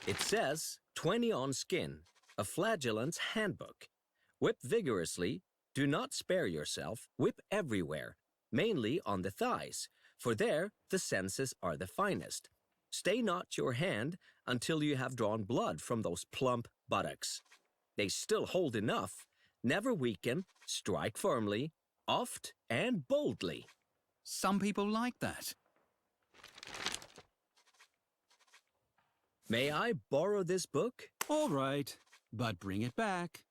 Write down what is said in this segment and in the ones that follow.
It says 20 on skin, a flagellant's handbook. Whip vigorously, do not spare yourself, whip everywhere, mainly on the thighs, for there the senses are the finest. Stay not your hand until you have drawn blood from those plump buttocks. They still hold enough. Never weaken, strike firmly, oft and boldly. Some people like that. May I borrow this book? All right, but bring it back.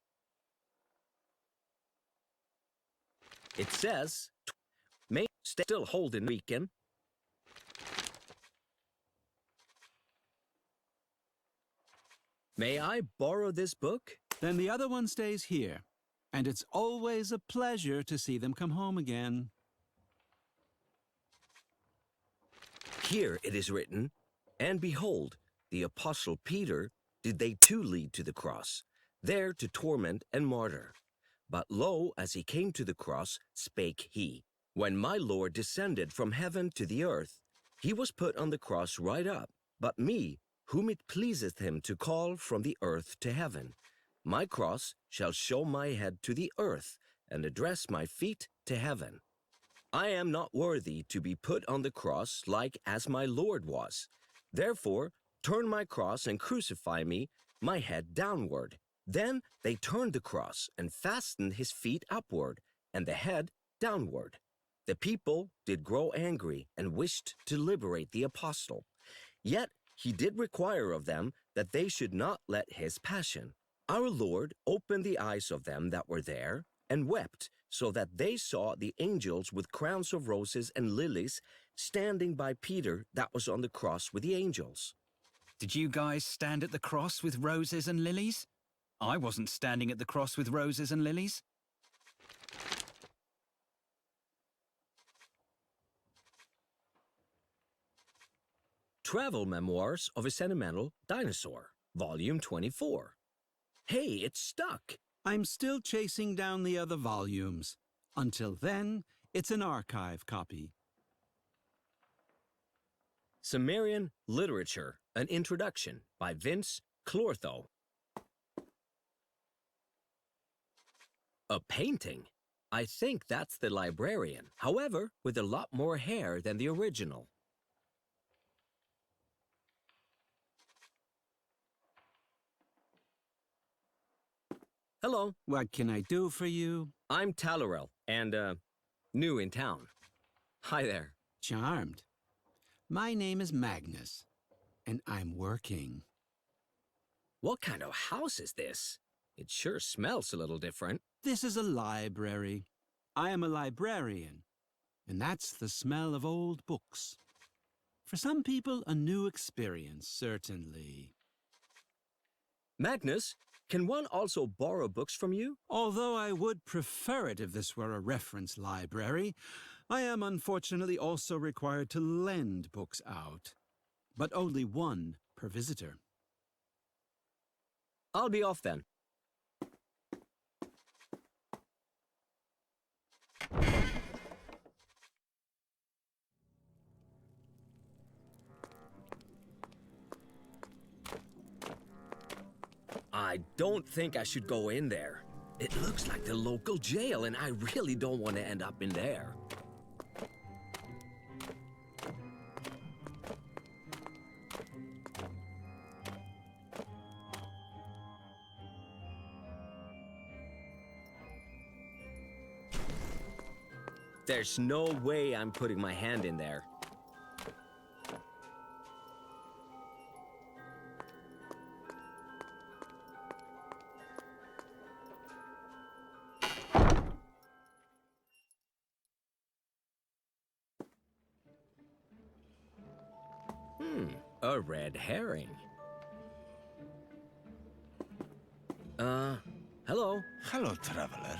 It says, may still hold and weaken. May I borrow this book? Then the other one stays here, and it's always a pleasure to see them come home again. Here it is written, and behold, the apostle Peter did they too lead to the cross, there to torment and martyr. But lo, as he came to the cross, spake he, when my Lord descended from heaven to the earth, he was put on the cross right up, but me, whom it pleaseth him to call from the earth to heaven, my cross shall show my head to the earth, and address my feet to heaven. I am not worthy to be put on the cross like as my Lord was. Therefore, turn my cross and crucify me, my head downward. Then they turned the cross and fastened his feet upward, and the head downward. The people did grow angry and wished to liberate the apostle. Yet he did require of them that they should not let his passion. Our Lord opened the eyes of them that were there, and wept, so that they saw the angels with crowns of roses and lilies standing by Peter that was on the cross with the angels. Did you guys stand at the cross with roses and lilies? I wasn't standing at the cross with roses and lilies. Travel Memoirs of a Sentimental Dinosaur, Volume 24. Hey, it's stuck. I'm still chasing down the other volumes. Until then, it's an archive copy. Sumerian Literature, An Introduction by Vince Clortho. A painting? I think that's the librarian, however, with a lot more hair than the original. Hello. What can I do for you? I'm Talorel, and, new in town. Hi there. Charmed. My name is Magnus, and I'm working. What kind of house is this? It sure smells a little different. This is a library. I am a librarian, and that's the smell of old books. For some people, a new experience, certainly. Magnus, can one also borrow books from you? Although I would prefer it if this were a reference library, I am unfortunately also required to lend books out, but only one per visitor. I'll be off then. I don't think I should go in there. It looks like the local jail, and I really don't want to end up in there. There's no way I'm putting my hand in there. A red herring. Hello. Hello, traveler.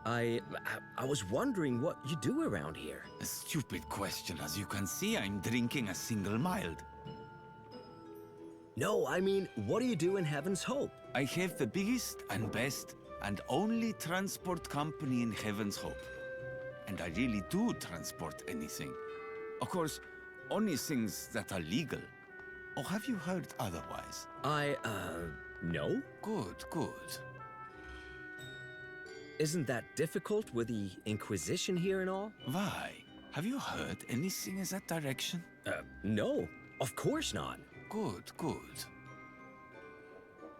I was wondering what you do around here. A stupid question. As you can see, I'm drinking a single mild. No, I mean, what do you do in Heaven's Hope? I have the biggest and best and only transport company in Heaven's Hope. And I really do transport anything. Of course, only things that are legal. Or have you heard otherwise? No? Good, good. Isn't that difficult with the Inquisition here and all? Why? Have you heard anything in that direction? No. Of course not. Good, good.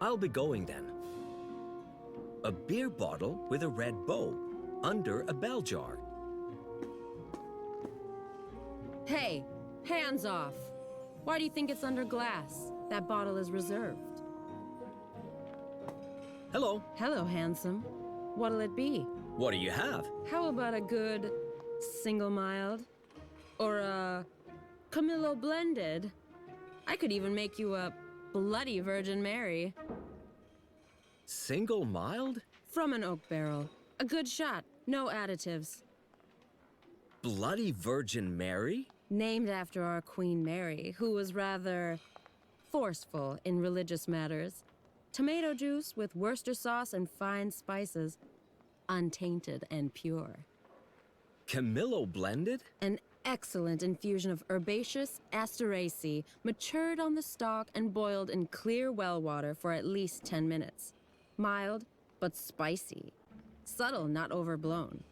I'll be going then. A beer bottle with a red bow, under a bell jar. Hey, hands off. Why do you think it's under glass? That bottle is reserved. Hello. Hello, handsome. What'll it be? What do you have? How about a good single mild? Or a Camillo blended? I could even make you a bloody Virgin Mary. Single mild? From an oak barrel. A good shot, no additives. Bloody Virgin Mary? Named after our Queen Mary, who was rather forceful in religious matters. Tomato juice with Worcester sauce and fine spices, untainted and pure. Camillo blended? An excellent infusion of herbaceous asteraceae, matured on the stalk and boiled in clear well water for at least 10 minutes. Mild, but spicy. Subtle, not overblown.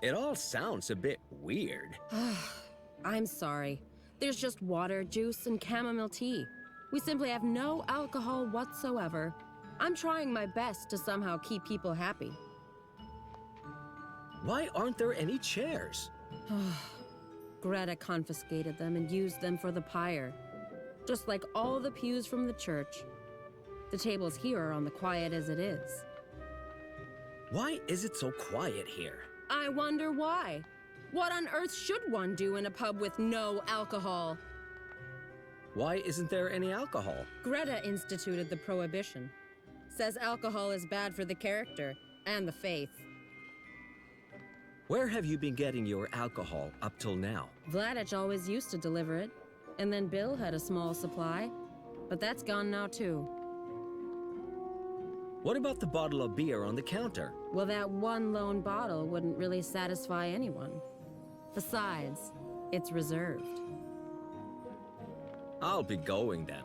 It all sounds a bit weird. I'm sorry. There's just water, juice, and chamomile tea. We simply have no alcohol whatsoever. I'm trying my best to somehow keep people happy. Why aren't there any chairs? Greta confiscated them and used them for the pyre. Just like all the pews from the church. The tables here are on the quiet as it is. Why is it so quiet here? I wonder why. What on earth should one do in a pub with no alcohol? Why isn't there any alcohol? Greta instituted the prohibition. Says alcohol is bad for the character and the faith. Where have you been getting your alcohol up till now? Vladich always used to deliver it, and then Bill had a small supply, but that's gone now too. What about the bottle of beer on the counter? Well, that one lone bottle wouldn't really satisfy anyone. Besides, it's reserved. I'll be going then.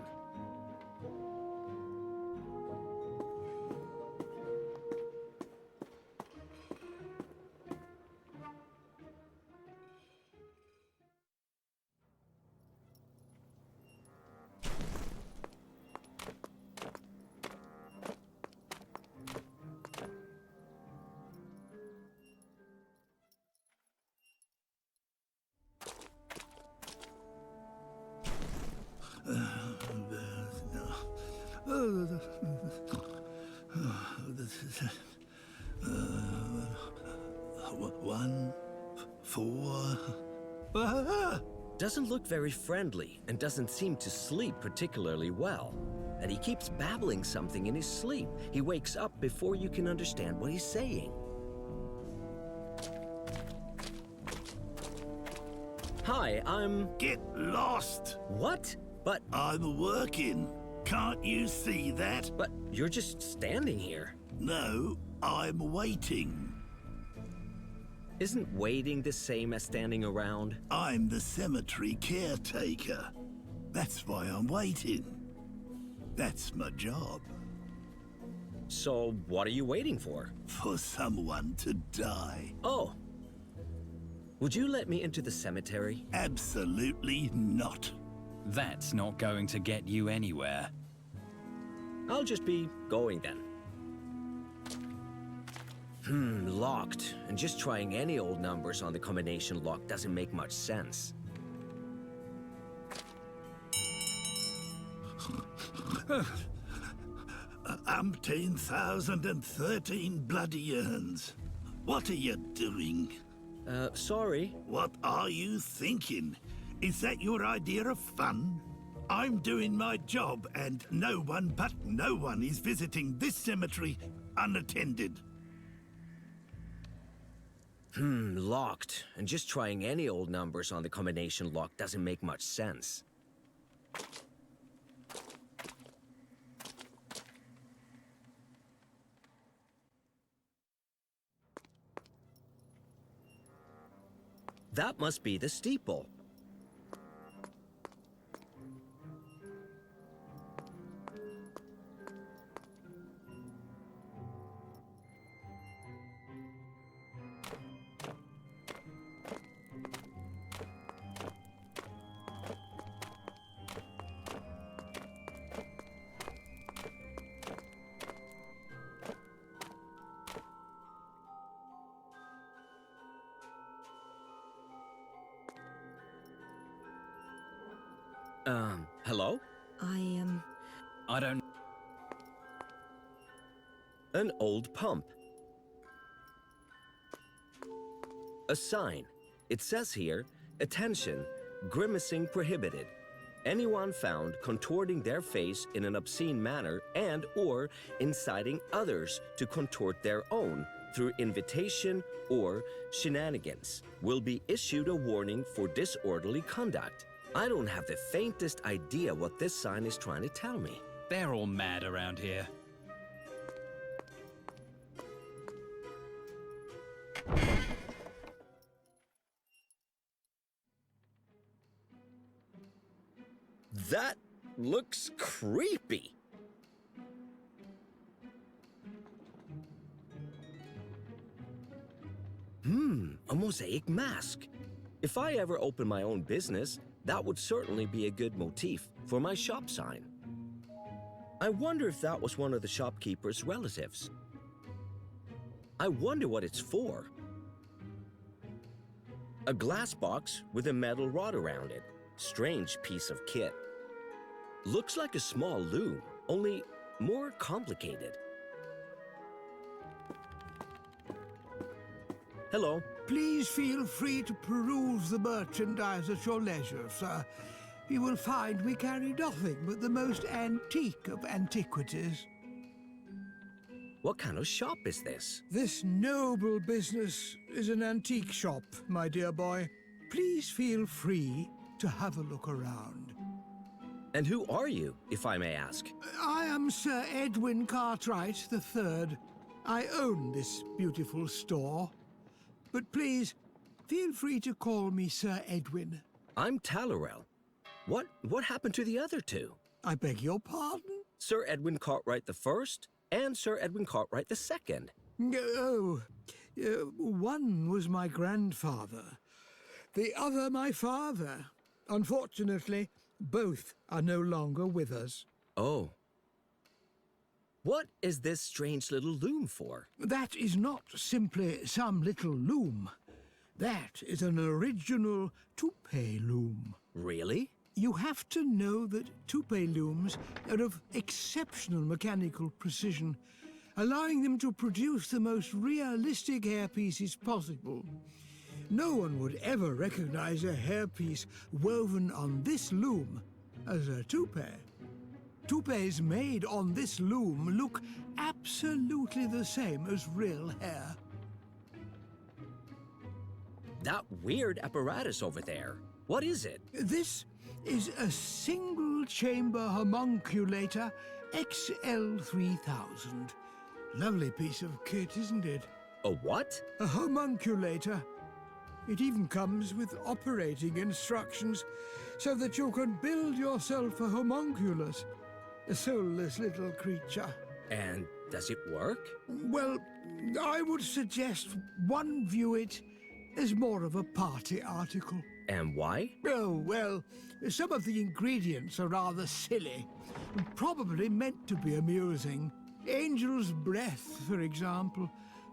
One, four. Doesn't look very friendly and doesn't seem to sleep particularly well. And he keeps babbling something in his sleep. He wakes up before you can understand what he's saying. Hi, I'm... Get lost! What? But I'm working. Can't you see that? you're just standing here. No, I'm waiting. Isn't waiting the same as standing around? I'm the cemetery caretaker. That's why I'm waiting. That's my job. So what are you waiting for? For someone to die. Oh. Would you let me into the cemetery? Absolutely not. That's not going to get you anywhere. I'll just be going then. Locked. And just trying any old numbers on the combination lock doesn't make much sense. Umpteen 1,013 bloody urns. What are you doing? Sorry. What are you thinking? Is that your idea of fun? I'm doing my job, and no one but no one is visiting this cemetery unattended. Locked. And just trying any old numbers on the combination lock doesn't make much sense. That must be the steeple. Hello? I don't... An old pump. A sign. It says here, attention, grimacing prohibited. Anyone found contorting their face in an obscene manner and or inciting others to contort their own through invitation or shenanigans will be issued a warning for disorderly conduct. I don't have the faintest idea what this sign is trying to tell me. They're all mad around here. That looks creepy. A mosaic mask. If I ever open my own business, that would certainly be a good motif for my shop sign. I wonder if that was one of the shopkeeper's relatives. I wonder what it's for. A glass box with a metal rod around it. Strange piece of kit. Looks like a small loom, only more complicated. Hello. Please feel free to peruse the merchandise at your leisure, sir. You will find we carry nothing but the most antique of antiquities. What kind of shop is this? This noble business is an antique shop, my dear boy. Please feel free to have a look around. And who are you, if I may ask? I am Sir Edwin Cartwright III. I own this beautiful store. But please, feel free to call me Sir Edwin. I'm Talorel. What happened to the other two? I beg your pardon? Sir Edwin Cartwright I and Sir Edwin Cartwright II. One was my grandfather. The other my father. Unfortunately, both are no longer with us. Oh. What is this strange little loom for? That is not simply some little loom. That is an original toupee loom. Really? You have to know that toupee looms are of exceptional mechanical precision, allowing them to produce the most realistic hairpieces possible. No one would ever recognize a hairpiece woven on this loom as a toupee. Toupees made on this loom look absolutely the same as real hair. That weird apparatus over there, what is it? This is a single-chamber homunculator XL3000. Lovely piece of kit, isn't it? A what? A homunculator. It even comes with operating instructions so that you can build yourself a homunculus, a soulless little creature. And does it work? Well, I would suggest one view it as more of a party article. And why? Oh, well, some of the ingredients are rather silly, probably meant to be amusing. Angel's breath, for example.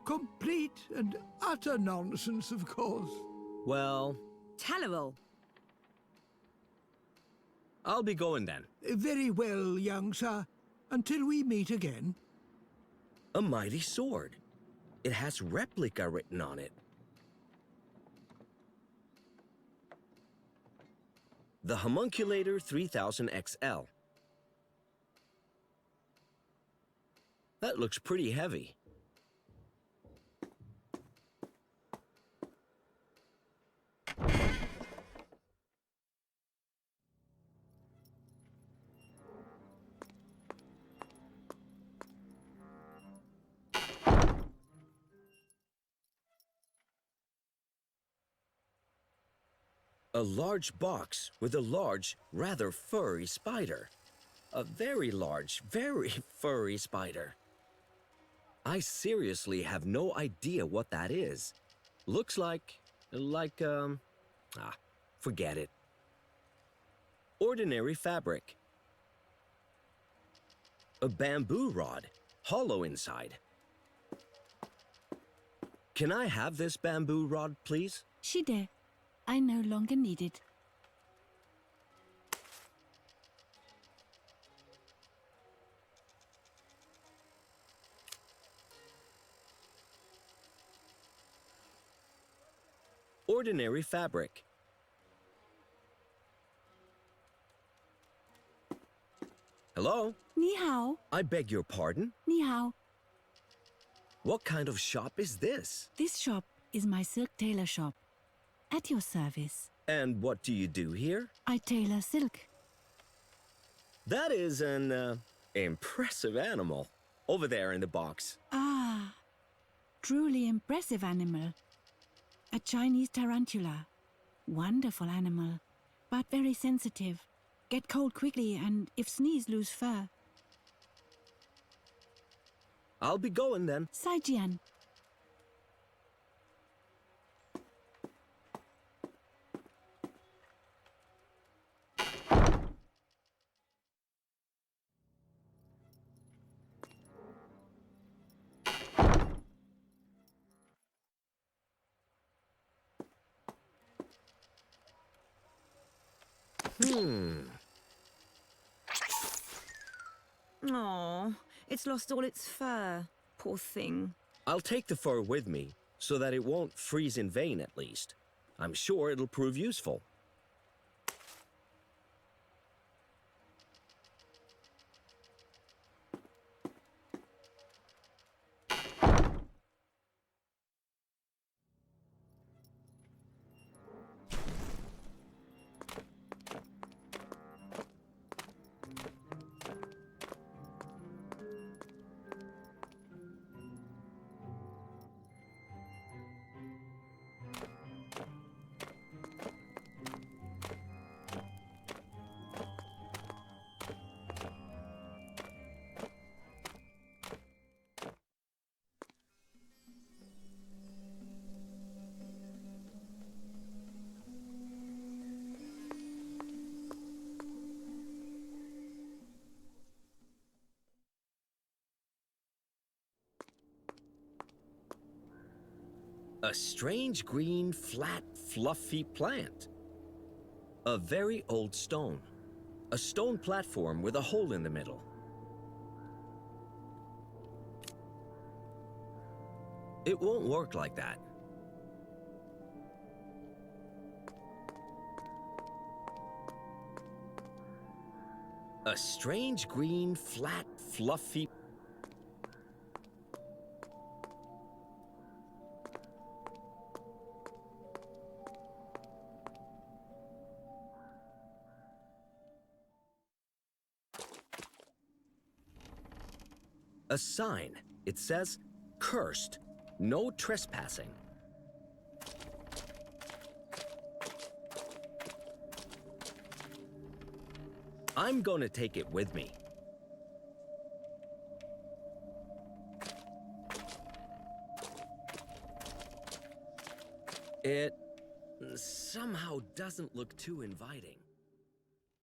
Complete and utter nonsense, of course. Well, Talorel. I'll be going then. Very well, young sir. Until we meet again. A mighty sword. It has replica written on it. The Homunculator 3000 XL. That looks pretty heavy. A large box with a large, rather furry spider. A very large, very furry spider. I seriously have no idea what that is. Looks like, forget it. Ordinary fabric. A bamboo rod, hollow inside. Can I have this bamboo rod, please? Shide. I no longer need it. ordinary fabric. Hello? 你好, I beg your pardon? 你好. What kind of shop is this? This shop is my silk tailor shop. At your service. And what do you do here? I tailor silk. That is an impressive animal. Over there in the box. Ah, truly impressive animal. A Chinese tarantula. Wonderful animal, but very sensitive. Get cold quickly and if sneeze lose fur. I'll be going then. Saijian. Oh, it's lost all its fur. Poor thing. I'll take the fur with me, so that it won't freeze in vain at least. I'm sure it'll prove useful. A strange green, flat, fluffy plant. A very old stone. A stone platform with a hole in the middle. It won't work like that. A strange green, flat, fluffy... A sign. It says, "Cursed. No trespassing." I'm going to take it with me. It somehow doesn't look too inviting.